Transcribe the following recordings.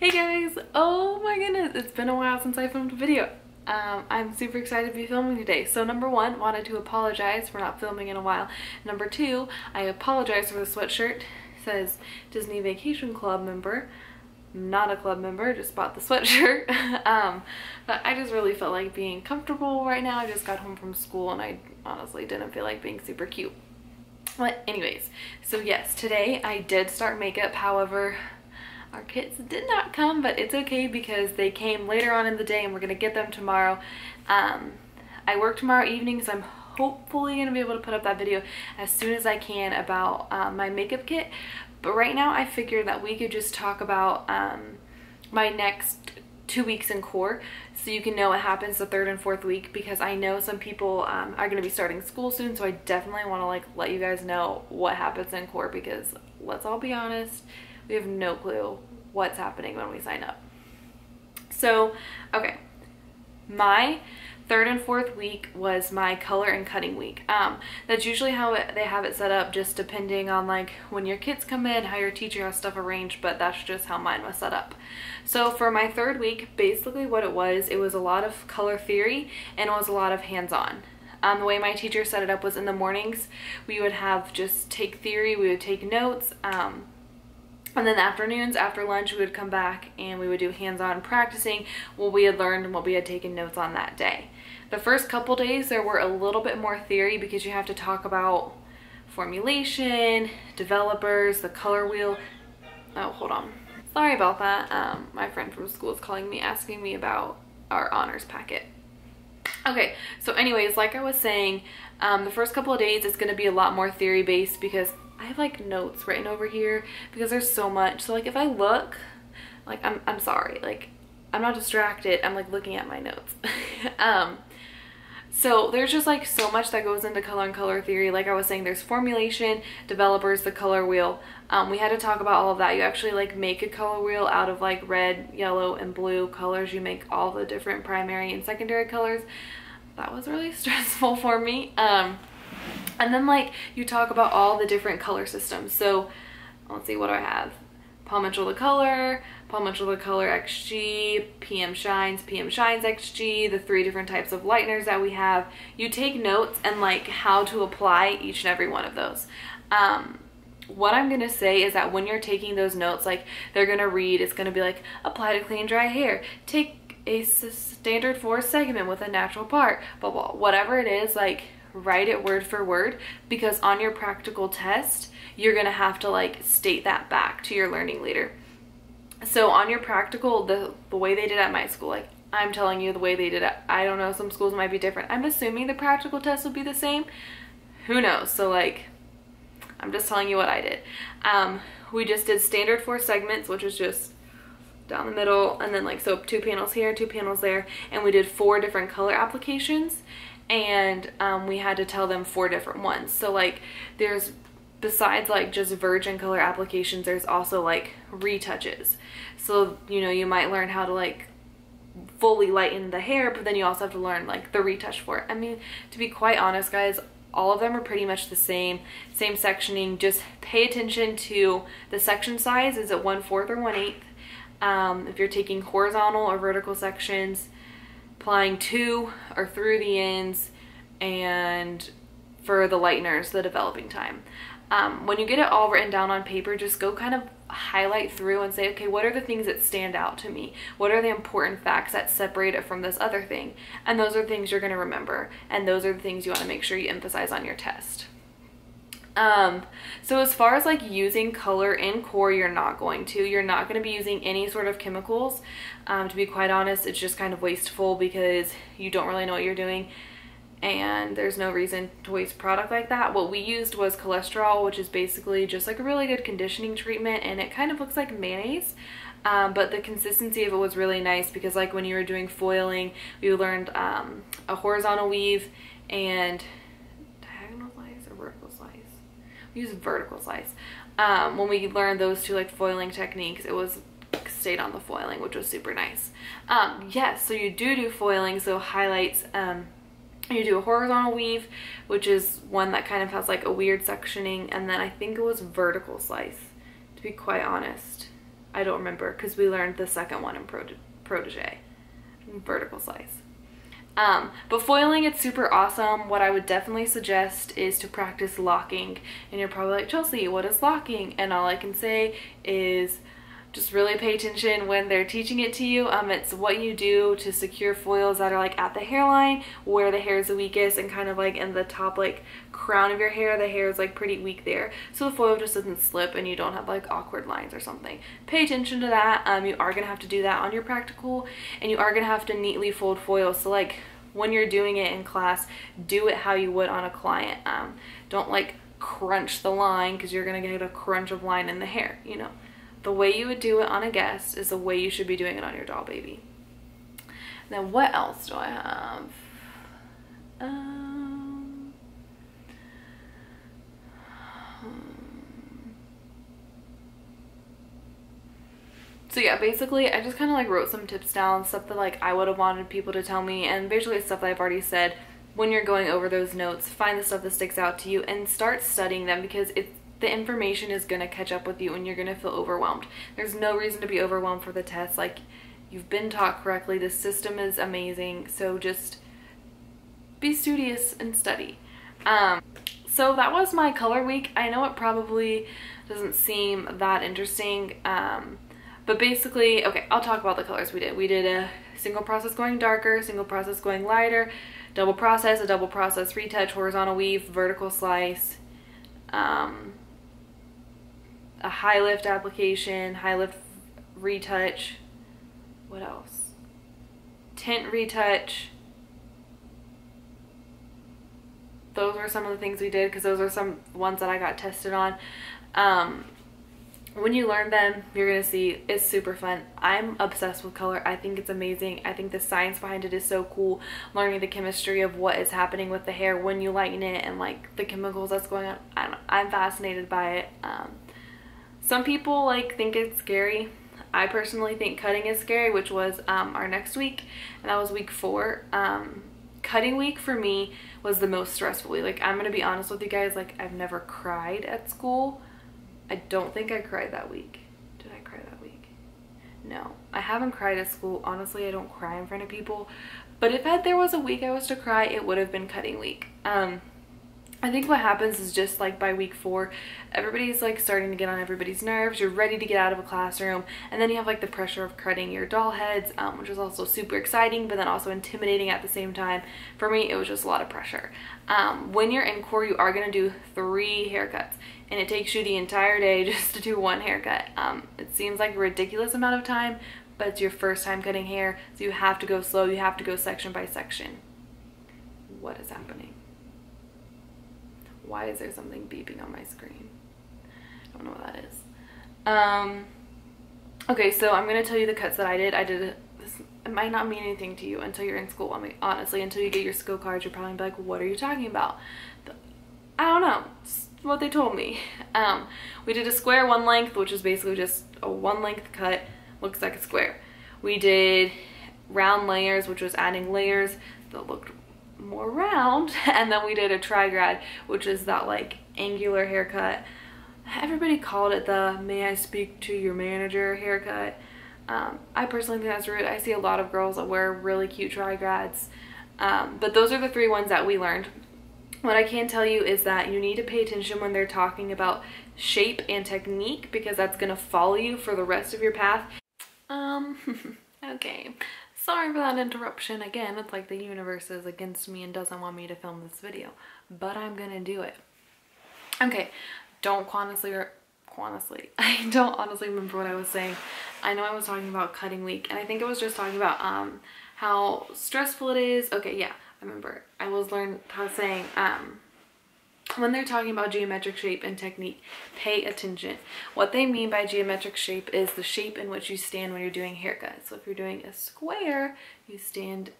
Hey guys! Oh my goodness, it's been a while since I filmed a video. I'm super excited to be filming today. So number one, wanted to apologize for not filming in a while. Number two, I apologize for the sweatshirt. It says Disney Vacation Club member. I'm not a club member, just bought the sweatshirt. But I just really felt like being comfortable right now. I just got home from school and I honestly didn't feel like being super cute. But anyways, so yes, today I did start makeup. However, our kits did not come, but it's okay because they came later on in the day and we're gonna get them tomorrow. I work tomorrow evening, so I'm hopefully gonna be able to put up that video as soon as I can about my makeup kit. But right now I figured that we could just talk about my next 2 weeks in core, so you can know what happens the third and fourth week, because I know some people are going to be starting school soon, so I definitely want to let you guys know what happens in core, because let's all be honest, we have no clue what's happening when we sign up. So okay, my third and fourth week was my color and cutting week. That's usually how they have it set up, just depending on like when your kids come in, how your teacher has stuff arranged, but that's just how mine was set up. So for my third week, basically what it was a lot of color theory and it was a lot of hands-on. The way my teacher set it up was in the mornings we would have just take theory, we would take notes, and then the afternoons after lunch we would come back and we would do hands-on practicing what we had learned and what we had taken notes on that day. The first couple days there were a little bit more theory because you have to talk about formulation, developers, the color wheel. Oh, hold on. Sorry about that. My friend from school is calling me asking me about our honors packet. Okay, so anyways, like I was saying, the first couple of days it's going to be a lot more theory based because I have like notes written over here because there's so much. So like if I look, like I'm sorry, like I'm not distracted, I'm like looking at my notes. So there's just like so much that goes into color and color theory. Like I was saying, there's formulation, developers, the color wheel. We had to talk about all of that. You actually like make a color wheel out of like red, yellow, and blue colors. You make all the different primary and secondary colors. That was really stressful for me. And then like you talk about all the different color systems. So let's see, what do I have? Paul Mitchell the color XG, PM Shines XG, the 3 different types of lighteners that we have. You take notes and like how to apply each and every one of those. What I'm gonna say is that when you're taking those notes, like they're gonna read, it's gonna be like apply to clean dry hair, take a standard 4 segment with a natural part, blah blah, whatever it is, like write it word for word, because on your practical test you're gonna have to like state that back to your learning leader. So on your practical, the way they did at my school, like I'm telling you the way they did it, I don't know, some schools might be different. I'm assuming the practical test will be the same, who knows. So like I'm just telling you what I did. We just did standard 4 segments, which was just down the middle, and then like so 2 panels here, 2 panels there, and we did 4 different color applications, and we had to tell them 4 different ones. So like there's, besides like just virgin color applications, there's also like retouches. So you know, you might learn how to like fully lighten the hair, but then you also have to learn like the retouch for it. I mean, to be quite honest guys, all of them are pretty much the same sectioning. Just pay attention to the section size. Is it 1/4 or 1/8? If you're taking horizontal or vertical sections, applying to or through the ends, and for the lighteners, the developing time. When you get it all written down on paper, just go kind of highlight through and say, okay, what are the things that stand out to me? What are the important facts that separate it from this other thing? And those are things you're going to remember, and those are the things you want to make sure you emphasize on your test. So as far as like using color in core, you're not going to be using any sort of chemicals. To be quite honest, it's just kind of wasteful because you don't really know what you're doing, and there's no reason to waste product like that. What we used was cholesterol, which is basically just like a really good conditioning treatment, and it kind of looks like mayonnaise, but the consistency of it was really nice because like when you were doing foiling, we learned a horizontal weave and diagonal slice or vertical slice. We used vertical slice. When we learned those 2 like foiling techniques, it was stayed on the foiling, which was super nice. Yes, so you do foiling, so highlights. You do a horizontal weave, which is one that kind of has like a weird sectioning, and then I think it was vertical slice, to be quite honest. I don't remember because we learned the second one in protege, vertical slice. But foiling, it's super awesome. What I would definitely suggest is to practice locking. And you're probably like, Chelsea, what is locking? And all I can say is just really pay attention when they're teaching it to you. It's what you do to secure foils that are like at the hairline where the hair is the weakest, and kind of like in the top like crown of your hair, the hair is like pretty weak there. So the foil just doesn't slip and you don't have like awkward lines or something. Pay attention to that. You are gonna have to do that on your practical, and you are gonna have to neatly fold foils. So like when you're doing it in class, do it how you would on a client. Don't like crunch the line, because you're gonna get a crunch of line in the hair, you know. The way you would do it on a guest is the way you should be doing it on your doll baby. Then what else do I have? So yeah, basically I just kind of like wrote some tips down, stuff that like I would have wanted people to tell me, and basically stuff that I've already said. When you're going over those notes, find the stuff that sticks out to you and start studying them, because the information is going to catch up with you and you're going to feel overwhelmed. There's no reason to be overwhelmed for the test. Like, you've been taught correctly. The system is amazing. So just be studious and study. So that was my color week. I know it probably doesn't seem that interesting. But basically, okay, I'll talk about the colors we did. We did a single process going darker, single process going lighter, double process, a double process retouch, horizontal weave, vertical slice, a high lift application, high lift retouch, what else? Tint retouch. Those were some of the things we did, because those are some ones that I got tested on. When you learn them, you're gonna see it's super fun. I'm obsessed with color. I think it's amazing. I think the science behind it is so cool. Learning the chemistry of what is happening with the hair when you lighten it, and like the chemicals that's going on. I'm fascinated by it. Some people like think it's scary. I personally think cutting is scary, which was our next week, and that was week 4. Cutting week for me was the most stressful week. Like, I'm gonna be honest with you guys, like, I've never cried at school. I don't think I cried that week. Did I cry that week? No, I haven't cried at school. Honestly, I don't cry in front of people. But if there was a week I was to cry, it would have been cutting week. I think what happens is just like by week 4, everybody's like starting to get on everybody's nerves. You're ready to get out of a classroom, and then you have like the pressure of cutting your doll heads, which is also super exciting, but then also intimidating at the same time. For me, it was just a lot of pressure. When you're in core, you are going to do 3 haircuts, and it takes you the entire day just to do 1 haircut. It seems like a ridiculous amount of time, but it's your first time cutting hair, so you have to go slow. You have to go section by section. What is happening? Why is there something beeping on my screen? I don't know what that is. Okay, so I'm going to tell you the cuts that I did. This, it might not mean anything to you until you're in school. I mean, honestly, until you get your skill cards, you're probably like, what are you talking about? But I don't know. It's what they told me. We did a square 1 length, which is basically just a 1 length cut. Looks like a square. We did round layers, which was adding layers that looked more round, and then we did a trigrad, which is that like angular haircut. Everybody called it the "may I speak to your manager" haircut. I personally think that's rude. I see a lot of girls that wear really cute trigrads, but those are the 3 ones that we learned. What I can tell you is that you need to pay attention when they're talking about shape and technique, because that's going to follow you for the rest of your path. Okay. Sorry for that interruption. Again, it's like the universe is against me and doesn't want me to film this video, but I'm gonna do it. Okay, don't I don't honestly remember what I was saying. I know I was talking about cutting week, and I think I was just talking about how stressful it is. Okay, yeah, I remember. I was saying when they're talking about geometric shape and technique, pay attention. What they mean by geometric shape is the shape in which you stand when you're doing haircuts. So if you're doing a square, you stand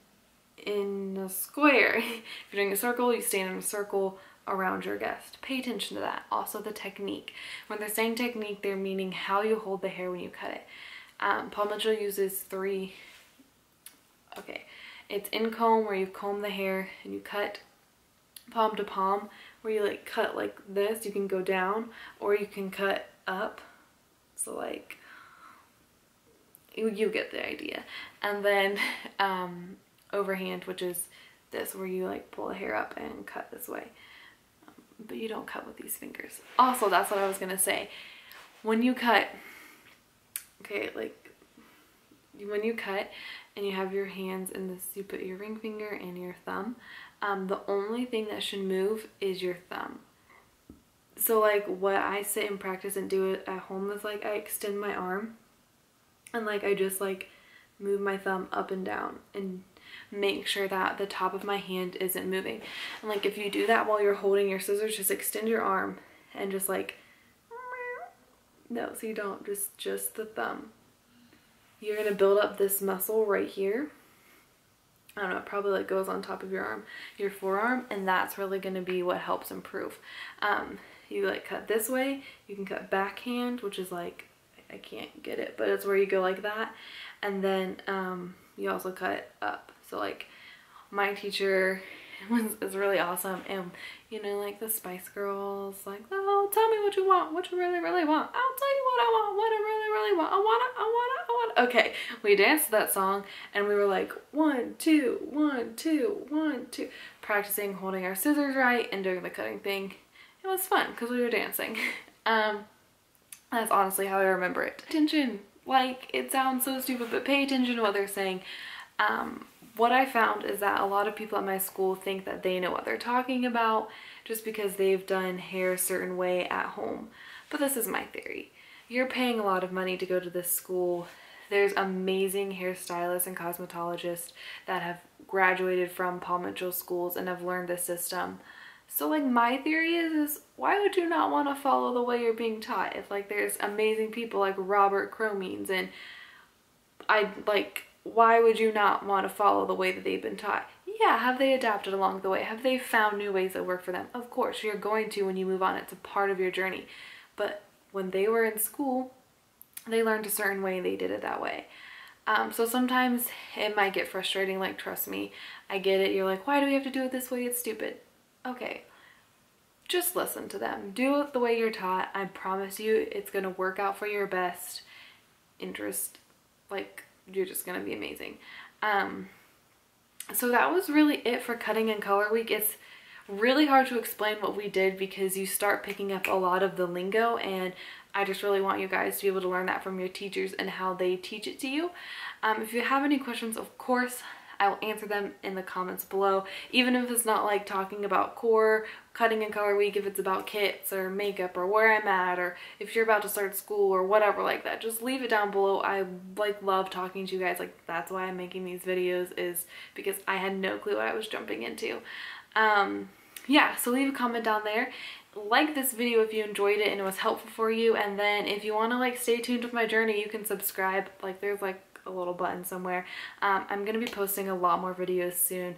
in a square. If you're doing a circle, you stand in a circle around your guest. Pay attention to that. Also the technique. When they're saying technique, they're meaning how you hold the hair when you cut it. Paul Mitchell uses 3. Okay, it's in comb, where you comb the hair and you cut palm to palm, where you like cut like this. You can go down or you can cut up. So like you get the idea. And then overhand, which is this, where you like pull the hair up and cut this way. But you don't cut with these fingers. Also, that's what I was gonna say. When you cut, okay, like when you cut and you have your hands in this, you put your ring finger and your thumb, the only thing that should move is your thumb. So like what I sit and practice and do it at home is like I extend my arm and like I just like move my thumb up and down and make sure that the top of my hand isn't moving. And like if you do that while you're holding your scissors, just extend your arm and just like, no, so you don't, just the thumb. You're gonna build up this muscle right here. I don't know, it probably like goes on top of your arm, your forearm, and that's really gonna be what helps improve. You like cut this way, you can cut backhand, which is like, I can't get it, but it's where you go like that. And then you also cut up. So like my teacher is really awesome, and you know, like the Spice Girls, like, oh, tell me what you want, what you really, really want. I'll tell you what I want, what I really, really want. I want it, I want it, I want it. Okay, we danced to that song and we were like 1, 2, 1, 2, 1, 2, practicing holding our scissors right and doing the cutting thing. It was fun because we were dancing. That's honestly how I remember it. Attention, like it sounds so stupid, but pay attention to what they're saying. What I found is that a lot of people at my school think that they know what they're talking about just because they've done hair a certain way at home. But this is my theory. You're paying a lot of money to go to this school. There's amazing hairstylists and cosmetologists that have graduated from Paul Mitchell schools and have learned this system. So like my theory is why would you not want to follow the way you're being taught? If like there's amazing people like Robert Cromines, and why would you not want to follow the way that they've been taught? Yeah, have they adapted along the way? Have they found new ways that work for them? Of course, you're going to when you move on. It's a part of your journey. But when they were in school, they learned a certain way and they did it that way. So sometimes it might get frustrating, like trust me, I get it. You're like, why do we have to do it this way? It's stupid. Okay, just listen to them. Do it the way you're taught. I promise you it's going to work out for your best interest. Like, you're just going to be amazing. So that was really it for cutting and color week. It's really hard to explain what we did because you start picking up a lot of the lingo, and I just really want you guys to be able to learn that from your teachers and how they teach it to you. If you have any questions, of course, I will answer them in the comments below. Even if it's not like talking about core, cutting and color week, if it's about kits or makeup or where I'm at, or if you're about to start school or whatever like that, just leave it down below. I like love talking to you guys. Like that's why I'm making these videos, is because I had no clue what I was jumping into. Yeah, so leave a comment down there. Like this video if you enjoyed it and it was helpful for you, and then if you want to like stay tuned with my journey, you can subscribe. Like there's like a little button somewhere. I'm gonna be posting a lot more videos soon.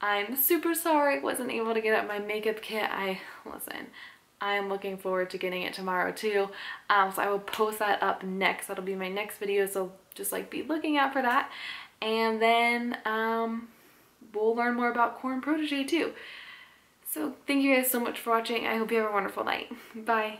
I'm super sorry I wasn't able to get up my makeup kit. Listen, I am looking forward to getting it tomorrow too. So I will post that up next. That'll be my next video, so just like be looking out for that. And then we'll learn more about Core and Protege too. So thank you guys so much for watching. I hope you have a wonderful night. Bye.